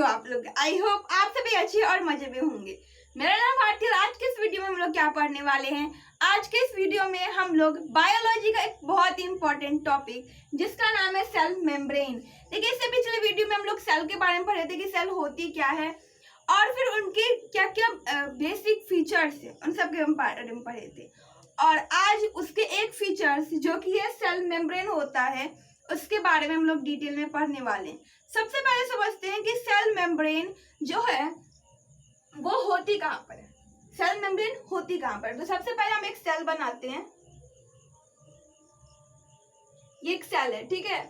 हो आप लोग? आई होप आप सभी अच्छे और मजे में होंगे। मेरा नाम भारती और आज के इस वीडियो में हम लोग क्या पढ़ने वाले हैं? आज के इस वीडियो में हम लोग बायोलॉजी का एक बहुत ही इंपॉर्टेंट टॉपिक जिसका नाम है सेल मेम्ब्रेन। देखिए, इससे पिछले वीडियो में हम लोग सेल के बारे में पढ़े थे कि सेल होती क्या है और फिर उनके क्या क्या बेसिक फीचर्स है, उन सब के बारे में पढ़े थे। और आज उसके एक फीचर्स जो कि है सेल मेम्ब्रेन होता है, उसके बारे में हम लोग डिटेल में पढ़ने वाले हैं। सबसे पहले समझते हैं कि सेल मेम्ब्रेन जो है वो होती कहाँ पर है। सेल मेम्ब्रेन होती कहाँ पर? तो सबसे पहले हम एक सेल बनाते हैं। ये एक सेल है, ठीक है।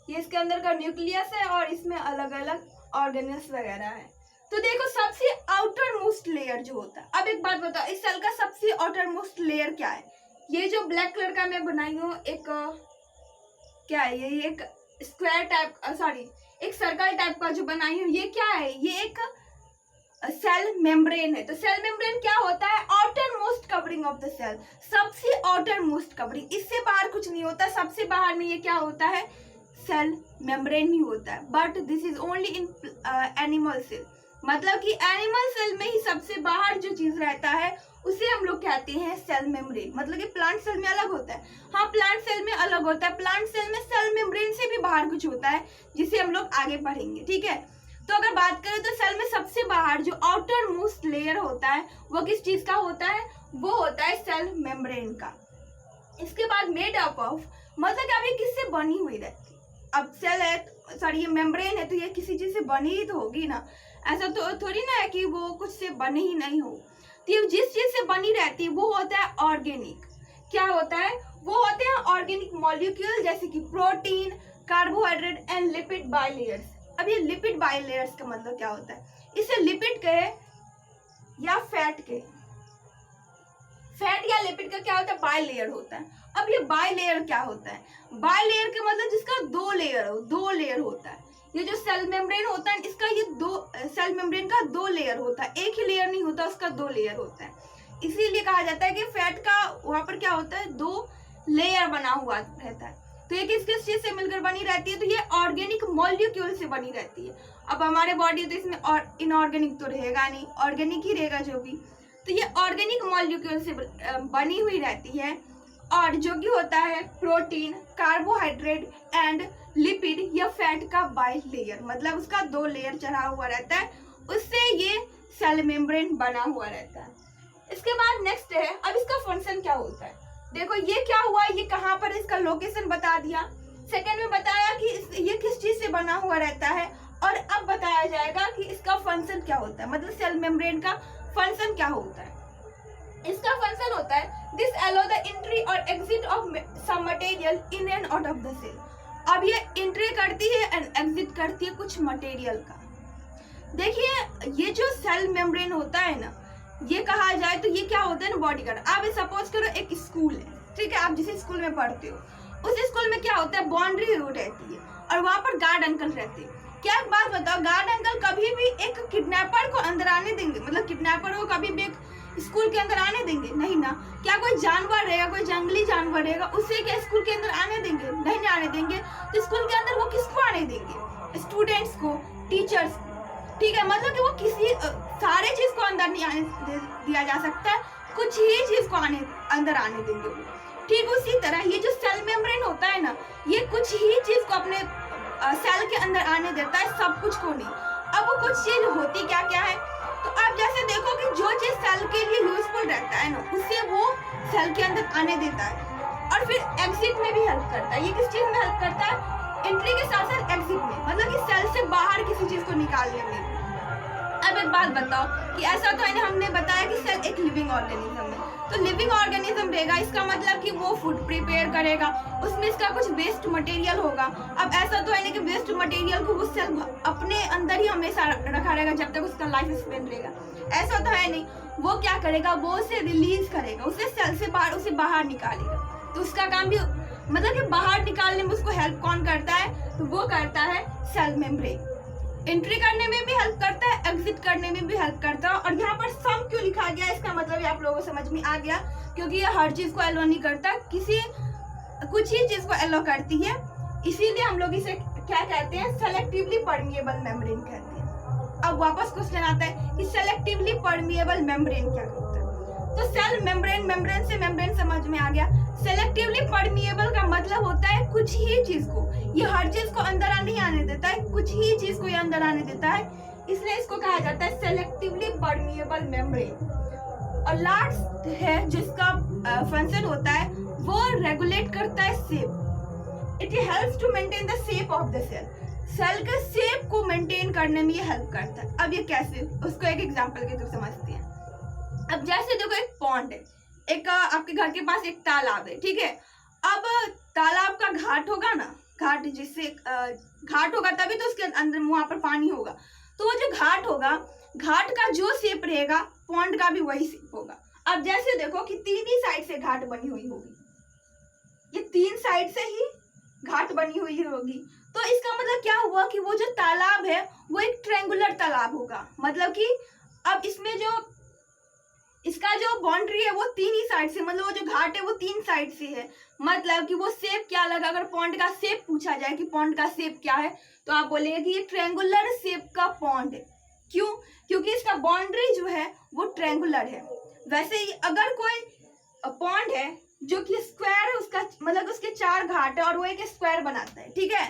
ये इसके अंदर का न्यूक्लियस है और इसमें अलग अलग ऑर्गेनेल्स वगैरह है। तो देखो, सबसे आउटर मोस्ट लेयर जो होता है, अब एक बात बताओ, इस सेल का सबसे आउटर मोस्ट लेयर क्या है? ये जो ब्लैक कलर का मैं बनाई हूँ, एक क्या है ये? एक स्क्वायर टाइप, सॉरी एक सर्कल टाइप का जो बनाई हूँ, ये क्या है? ये एक सेल मेम्ब्रेन है। तो सेल मेम्ब्रेन क्या होता है? Outermost covering of the cell, सबसे आउटर मोस्ट कवरिंग, इससे बाहर कुछ नहीं होता। सबसे बाहर में ये क्या होता है? सेल मेम्ब्रेन ही होता है। But this is only in animal cell, मतलब कि एनिमल सेल में ही सबसे बाहर जो चीज रहता है उसे हम लोग कहते हैं सेल मेम्ब्रेन। मतलब कि प्लांट सेल में अलग होता है। हाँ, प्लांट सेल में अलग होता है। प्लांट सेल में सेल मेम्ब्रेन से भी बाहर कुछ होता है जिसे हम लोग आगे पढ़ेंगे, ठीक है। तो अगर बात करें तो सेल में सबसे बाहर जो आउटर मोस्ट लेयर होता है वो किस चीज का होता है? वो होता है सेल मेम्ब्रेन का। इसके बाद मेड अप ऑफ, मतलब कि अब ये किससे बनी हुई रहती है? अब सेल है, सॉरी ये मेम्ब्रेन है, तो ये किसी चीज से बनी ही तो होगी ना। ऐसा तो थोड़ी ना है कि वो कुछ से बनी ही नहीं हो। तो ये जिस चीज से बनी रहती है वो होता है ऑर्गेनिक। क्या होता है? वो होते हैं ऑर्गेनिक मॉलिक्यूल, जैसे कि प्रोटीन, कार्बोहाइड्रेट एंड लिपिड बाइलेयर्स। अब ये लिपिड बाइलेयर्स का मतलब क्या होता है? इसे लिपिड कहे या फैट कहे, फैट या लिपिड का क्या होता है? बाइलेयर होता है। अब ये बाइलेयर क्या होता है? बाइलेयर का मतलब जिसका दो लेयर होता है। ये जो सेल मेम्ब्रेन होता है, इसका ये सेल मेम्ब्रेन का दो लेयर होता है, एक ही लेयर नहीं होता, उसका दो लेयर होता है। इसीलिए कहा जाता है कि फैट का वहां पर क्या होता है? दो लेयर बना हुआ रहता है। तो ये किस किस चीज से मिलकर बनी रहती है? तो ये ऑर्गेनिक मॉलिक्यूल से बनी रहती है। अब हमारे बॉडी तो इसमें और इनऑर्गेनिक तो रहेगा नहीं, ऑर्गेनिक ही रहेगा जो भी। तो ये ऑर्गेनिक मॉलिक्यूल से बनी हुई रहती है। और जो कि होता है प्रोटीन, कार्बोहाइड्रेट एंड लिपिड या फैट का बाई लेयर, मतलब उसका दो लेयर चढ़ा हुआ रहता है, उससे ये सेल मेम्ब्रेन बना हुआ रहता है। इसके बाद नेक्स्ट है, अब इसका फंक्शन क्या होता है? देखो ये क्या हुआ, ये कहाँ पर, इसका लोकेशन बता दिया। सेकंड में बताया कि ये किस चीज से बना हुआ रहता है, और अब बताया जाएगा कि इसका फंक्शन क्या होता है, मतलब सेल मेम्ब्रेन का फंक्शन क्या होता है। इसका फंक्शन होता है दिस अलाउ द एंट्री और exit of some material in and out of the cell. अब ये एंट्री करती है एंड एग्जिट करती है कुछ मटेरियल का। देखिए, ये जो सेल मेम्ब्रेन होता है ना, ये कहा जाए तो ये क्या होता है ना, बॉडी का। आप सपोज करो एक स्कूल है, ठीक है, आप जिस स्कूल में पढ़ते हो उस स्कूल में क्या होता है? बाउंड्री रहती है और वहां पर गार्ड अंकल रहते हैं। क्या एक बात बताओ, गार्ड अंकल कभी भी एक किडनैपर को अंदर आने देंगे? मतलब किडनैपर को कभी भी एक स्कूल के अंदर आने देंगे? नहीं ना। क्या कोई जानवर रहेगा, कोई जंगली जानवर रहेगा, उसे क्या स्कूल के अंदर आने देंगे? नहीं आने देंगे। तो स्कूल के अंदर वो किसको आने देंगे? स्टूडेंट्स को, टीचर्स को, ठीक है। मतलब कि वो किसी सारे चीज को अंदर नहीं आने दिया जा सकता है, कुछ ही चीज को अंदर आने देंगे वो। ठीक उसी तरह ये जो सेल मेम्ब्रेन होता है ना, ये कुछ ही चीज को अपने सेल के अंदर आने देता है, सब कुछ को नहीं। अब वो कुछ चीज होती क्या क्या है? तो आप जैसे देखो कि जो चीज सेल के लिए यूजफुल रहता है ना, उसे वो सेल के अंदर आने देता है और फिर एग्जिट में भी हेल्प करता है। ये किस चीज में हेल्प करता है? एंट्री के साथ साथ एग्जिट में, मतलब कि सेल से बाहर किसी चीज को निकालने में। अब एक बात बताओ कि ऐसा तो है, हमने बताया कि सेल एक लिविंग ऑर्गेनिज्म है, तो लिविंग ऑर्गेनिज्म रहेगा, इसका मतलब कि वो फूड प्रिपेयर करेगा, उसमें इसका कुछ वेस्ट मटेरियल होगा। अब ऐसा तो है नहीं कि वेस्ट मटेरियल को वो सेल अपने अंदर ही हमेशा रखा रहेगा जब तक उसका लाइफ स्पेन रहेगा, ऐसा तो है नहीं। वो क्या करेगा? वो उसे रिलीज करेगा, उसे सेल से बाहर, उसे बाहर निकालेगा। तो उसका काम भी, मतलब कि बाहर निकालने में उसको हेल्प कौन करता है? तो वो करता है सेल मेम्ब्रेन। एंट्री करने में भी हेल्प करता है, एग्जिट करने में भी हेल्प करता है। और यहाँ पर सम क्यों लिखा गया, इसका मतलब आप लोगों को समझ में आ गया, क्योंकि ये हर चीज को एलो नहीं करता, कुछ ही चीज को एलो करती है, इसीलिए हम लोग इसे क्या कहते हैं, सेलेक्टिवली परमिएबल मेम्ब्रेन कहते हैं। अब वापस क्वेश्चन आता है कि सेलेक्टिवली परमिएबल मेम्ब्रेन क्या होता है। तो सेल मेम्ब्रेन, मेम्ब्रेन से मेम्ब्रेन समझ में आ गया। सेलेक्टिवली परमिएबल का मतलब होता है कुछ ही चीज को, ये हर चीज को अंदर नहीं आने देता है, कुछ ही चीज को ये अंदर आने देता है, इसलिए इसको कहा जाता है सेलेक्टिवली परमिएबल मेम्ब्रेन। और लास्ट है जिसका फंक्शन होता है वो रेगुलेट करता है shape. It helps to maintain the shape of the cell, cell के शेप को मेंटेन करने में ये हेल्प करता है। अब ये कैसे, उसको एक एग्जांपल के थ्रू समझते हैं। अब जैसे देखो एक पॉन्ड है, एक आपके घर के पास एक तालाब है, ठीक है। अब तालाब का घाट होगा ना, घाट जिससे घाट होगा तभी तो उसके अंदर वहां पर पानी होगा। तो वो जो घाट होगा, घाट का जो शेप रहेगा पॉन्ड का भी वही शेप होगा। अब जैसे देखो कि तीन ही साइड से घाट बनी हुई होगी, ये तीन साइड से ही घाट बनी हुई होगी, तो इसका मतलब क्या हुआ कि वो जो तालाब है वो एक ट्रायंगुलर तालाब होगा। मतलब कि अब इसमें जो इसका जो बाउंड्री है वो तीन ही साइड से, मतलब वो जो घाट है वो तीन साइड से है। मतलब कि वो शेप क्या लगा, अगर पॉन्ड का शेप पूछा जाए कि पॉन्ड का शेप क्या है, तो आप बोलेंगे कि ये ट्रायंगुलर शेप का पॉन्ड है। क्यों? क्योंकि इसका बाउंड्री जो है वो ट्रायंगुलर है। वैसे ही अगर कोई पॉन्ड है जो कि स्क्वायर है, उसका मतलब उसके चार घाट है और वो एक स्क्वायर बनाता है, ठीक है।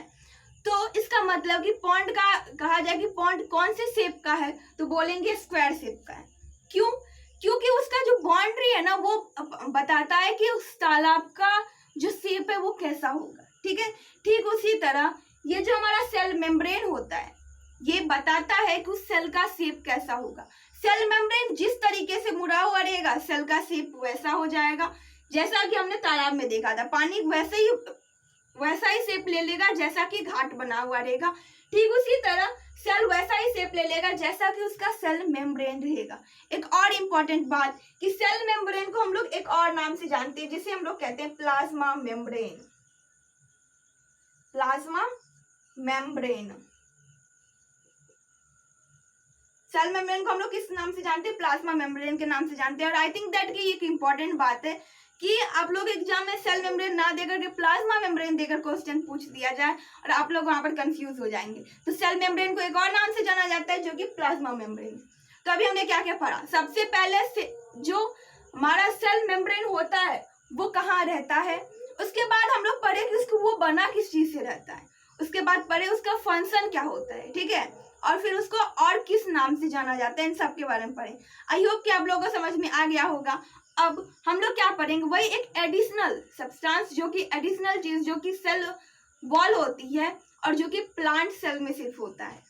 तो इसका मतलब कि पॉन्ड का कहा जाए कि पॉन्ड कौन से शेप का है, तो बोलेंगे स्क्वायर शेप का है। क्यों? क्योंकि उसका जो बाउंड्री है ना वो बताता है कि उस तालाब का जो शेप है वो कैसा होगा, ठीक है। ठीक उसी तरह ये जो हमारा सेल मेम्ब्रेन होता है ये बताता है कि उस सेल का शेप कैसा होगा। सेल मेम्ब्रेन जिस तरीके से मुड़ा हुआ रहेगा सेल का शेप वैसा हो जाएगा। जैसा कि हमने तालाब में देखा था, पानी वैसा ही शेप ले लेगा जैसा कि घाट बना हुआ रहेगा। ठीक उसी तरह सेल वैसा ही शेप ले लेगा जैसा कि उसका सेल मेम्ब्रेन रहेगा। एक और इम्पॉर्टेंट बात कि सेल मेम्ब्रेन को हम लोग एक और नाम से जानते हैं जिसे हम लोग कहते हैं plasma membrane. Plasma membrane, cell membrane को हम लोग किस नाम से जानते हैं? प्लाज्मा मेम्ब्रेन के नाम से जानते हैं। और आई थिंक दैट की एक इम्पॉर्टेंट बात है कि आप लोग एग्जाम में सेल मेम्ब्रेन ना देकर के प्लाज्मा मेम्ब्रेन देकर क्वेश्चन पूछ दिया जाए और आप लोग वहां पर कंफ्यूज हो जाएंगे। तो सेल मेम्ब्रेन को एक और नाम से जाना जाता है जो कि प्लाज्मा मेम्ब्रेन। तो अभी हमने क्या क्या पढ़ा? सबसे पहले से जो हमारा सेल मेम्ब्रेन होता है वो कहाँ रहता है, उसके बाद हम लोग पढ़े कि उसको वो बना किस चीज से रहता है, उसके बाद पढ़े उसका फंक्शन क्या होता है, ठीक है, और फिर उसको और किस नाम से जाना जाता है, इन सब के बारे में पढ़े। आई होप कि आप लोगों को समझ में आ गया होगा। अब हम लोग क्या पढ़ेंगे, वही एक एडिशनल सब्सटेंस जो कि एडिशनल चीज जो कि सेल वॉल होती है और जो कि प्लांट सेल में सिर्फ होता है।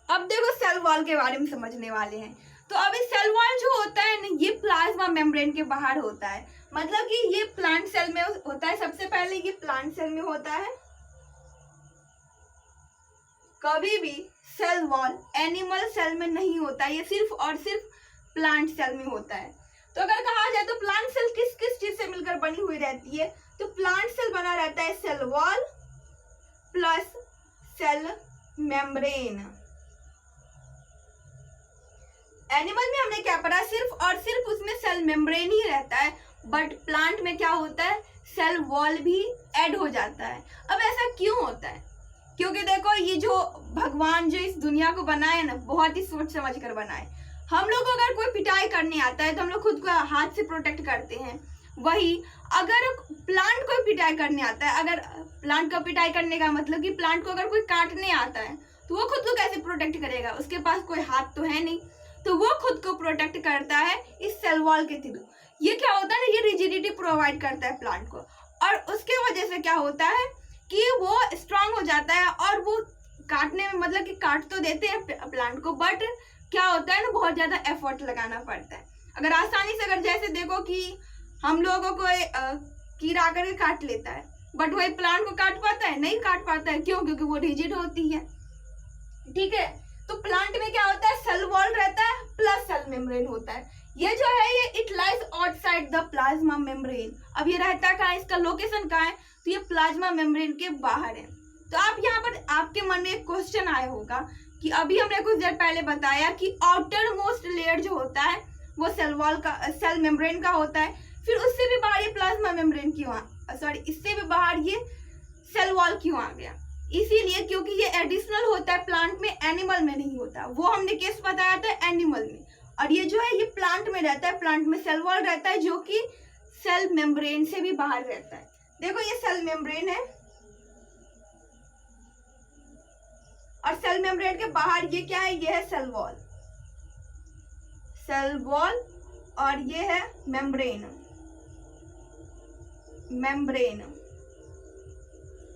अब देखो सेल वॉल के बारे में समझने वाले हैं। तो अभी सेल वॉल जो होता है ना ये प्लाज्मा मेम्ब्रेन के बाहर होता है, मतलब कि ये प्लांट सेल में होता है। सबसे पहले ये प्लांट सेल में होता है। कभी भी सेल वॉल एनिमल सेल में नहीं होता, ये सिर्फ और सिर्फ प्लांट सेल में होता है। तो अगर कहा जाए तो प्लांट सेल किस किस चीज से मिलकर बनी हुई रहती है, तो प्लांट सेल बना रहता है cell wall plus cell membrane. Animal में हमने क्या पढ़ा, सिर्फ और सिर्फ उसमें सेल मेम्ब्रेन ही रहता है, बट प्लांट में क्या होता है, सेल वॉल भी ऐड हो जाता है। अब ऐसा क्यों होता है? क्योंकि देखो ये जो भगवान जो इस दुनिया को बनाए ना बहुत ही सोच समझ कर बनाए। हम लोग को अगर कोई पिटाई करने आता है तो हम लोग खुद को हाथ से प्रोटेक्ट करते हैं। वही अगर प्लांट को पिटाई करने आता है, अगर प्लांट को पिटाई करने का मतलब कि प्लांट को अगर कोई काटने आता है तो वो खुद को कैसे प्रोटेक्ट करेगा? उसके पास कोई हाथ तो है नहीं, तो वो खुद को प्रोटेक्ट करता है इस सेल वॉल के थ्रू। ये क्या होता है ना, ये रिजिडिटी प्रोवाइड करता है प्लांट को, और उसके वजह से क्या होता है कि वो स्ट्रांग हो जाता है और वो काटने में मतलब कि काट तो देते हैं प्लांट को, बट क्या होता है ना बहुत ज्यादा एफर्ट लगाना पड़ता है। अगर आसानी से अगर जैसे देखो कि हम लोगों को कीड़ा आकर काट लेता है, बट वही प्लांट को काट पाता है? नहीं काट पाता है। क्यों? क्योंकि वो रिजिड होती है, ठीक है। तो प्लांट में क्या होता है, सेल वॉल रहता है प्लस सेल मेम्ब्रेन होता है। ये जो है ये it lies outside the plasma membrane. अब ये रहता है कहाँ, इसका लोकेशन कहाँ है, तो ये प्लाज्मा मेम्ब्रेन के बाहर है। तो आप यहाँ पर आपके मन में एक क्वेश्चन आया होगा कि अभी हमने कुछ देर पहले बताया कि आउटर मोस्ट लेयर जो होता है वो सेल वॉल का, सेल मेम्ब्रेन का होता है, फिर उससे भी बाहर ये प्लाज्मा मेम्ब्रेन क्यों सॉरी इससे भी बाहर ये सेल वॉल क्यों आ गया? इसीलिए क्योंकि ये एडिशनल होता है प्लांट में, एनिमल में नहीं होता। वो हमने केस बताया था एनिमल में, और ये जो है ये प्लांट में रहता है। प्लांट में सेल वॉल रहता है जो कि सेल मेम्ब्रेन से भी बाहर रहता है। देखो ये सेल मेम्ब्रेन है और सेल मेम्ब्रेन के बाहर ये क्या है? ये है सेल वॉल, सेल वॉल, और ये है मेम्ब्रेन। मेम्ब्रेन,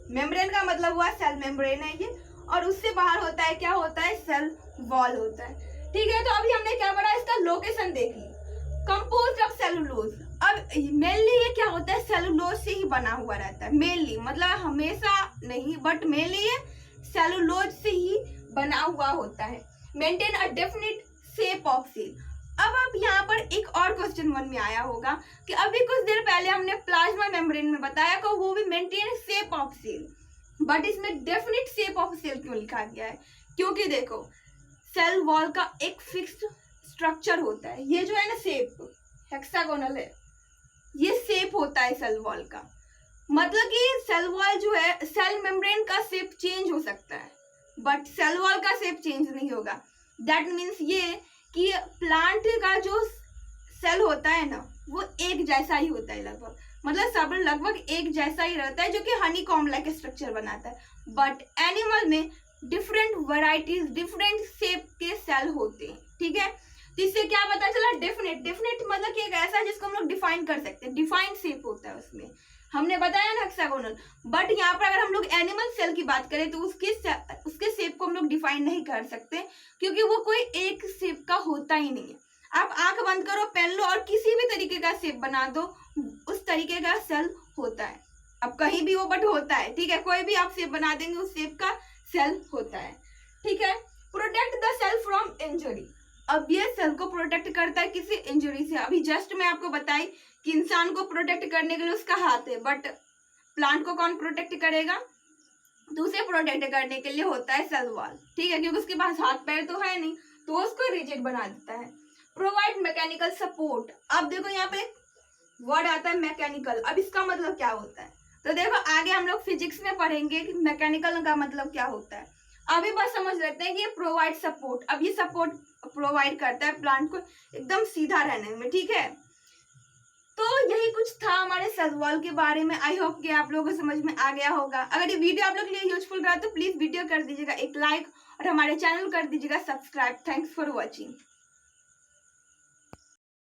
मेम्ब्रेन का मतलब हुआ सेल मेम्ब्रेन है ये, और उससे बाहर होता है क्या होता है? सेल वॉल होता है। ठीक है, तो अभी हमने क्या पढ़ा? इसका लोकेशन देख ली, कंपोज्ड ऑफ सेलुलोज। अब मेनली ये क्या होता है? सेलुलोज से ही बना हुआ रहता है, मेनली, मतलब हमेशा नहीं बट मेनली ये सेलुलोज से ही बना हुआ होता है। Maintain a definite shape of cell. अब यहाँ पर एक और क्वेश्चन मन में आया होगा कि अभी कुछ देर पहले हमने प्लाज्मा मेम्ब्रेन में बताया कि वो भी maintain shape of cell, but इसमें डेफिनिट शेप ऑफ सेल क्यों लिखा गया है? क्योंकि देखो सेल वॉल का एक फिक्स्ड स्ट्रक्चर होता है, ये जो है ना शेप हेक्सागोनल है, ये शेप होता है सेल वॉल का। मतलब कि सेल वॉल जो है, सेल मेम्ब्रेन का शेप चेंज हो सकता है बट सेल वॉल का शेप चेंज नहीं होगा। दैट मीन्स ये कि प्लांट का जो सेल होता है ना वो एक जैसा ही होता है लगभग, मतलब सब लगभग एक जैसा ही रहता है, जो कि हनी कॉम्ब लाइक स्ट्रक्चर बनाता है। बट एनिमल में डिफरेंट वैरायटीज, डिफरेंट शेप के सेल होते हैं। ठीक है, तो इससे क्या पता चला? डेफिनेट, डेफिनेट मतलब कि एक ऐसा जिसको हम लोग डिफाइन कर सकते हैं, डिफाइंड शेप होता है उसमें, हमने बताया ना हेक्सागोनल। बट यहाँ पर अगर हम लोग एनिमल सेल की बात करें तो उसके शेप को हम लोग डिफाइन नहीं कर सकते, क्योंकि वो कोई एक शेप का होता ही नहीं है। आप आंख बंद करो, पेन लो और किसी भी तरीके का शेप बना दो, उस तरीके का सेल होता है। अब कहीं भी वो बट होता है। ठीक है, कोई भी आप शेप बना देंगे उस शेप का सेल होता है। ठीक है, protect the cell from injury. अब ये सेल को प्रोटेक्ट करता है किसी इंजरी से। अभी जस्ट मैं आपको बताई कि इंसान को प्रोटेक्ट करने के लिए उसका हाथ है, बट प्लांट को कौन प्रोटेक्ट करेगा? तो उसे प्रोटेक्ट करने के लिए होता है सेल वॉल। ठीक है, क्योंकि उसके पास हाथ पैर तो है नहीं, तो उसको रिजिड बना देता है। Provide mechanical support. अब देखो यहाँ पे वर्ड आता है मैकेनिकल। अब इसका मतलब क्या होता है? तो देखो आगे हम लोग फिजिक्स में पढ़ेंगे कि मैकेनिकल का मतलब क्या होता है। अभी बस समझ लेते हैं कि ये प्रोवाइड सपोर्ट। अब ये सपोर्ट प्रोवाइड करता है प्लांट को एकदम सीधा रहने में। ठीक है, तो यही कुछ था हमारे सेल वॉल के बारे में। आई होप कि आप लोगों को समझ में आ गया होगा। अगर ये वीडियो आप लोग के लिए यूजफुल रहा तो प्लीज वीडियो कर दीजिएगा एक लाइक और हमारे चैनल कर दीजिएगा सब्सक्राइब। Thanks for watching.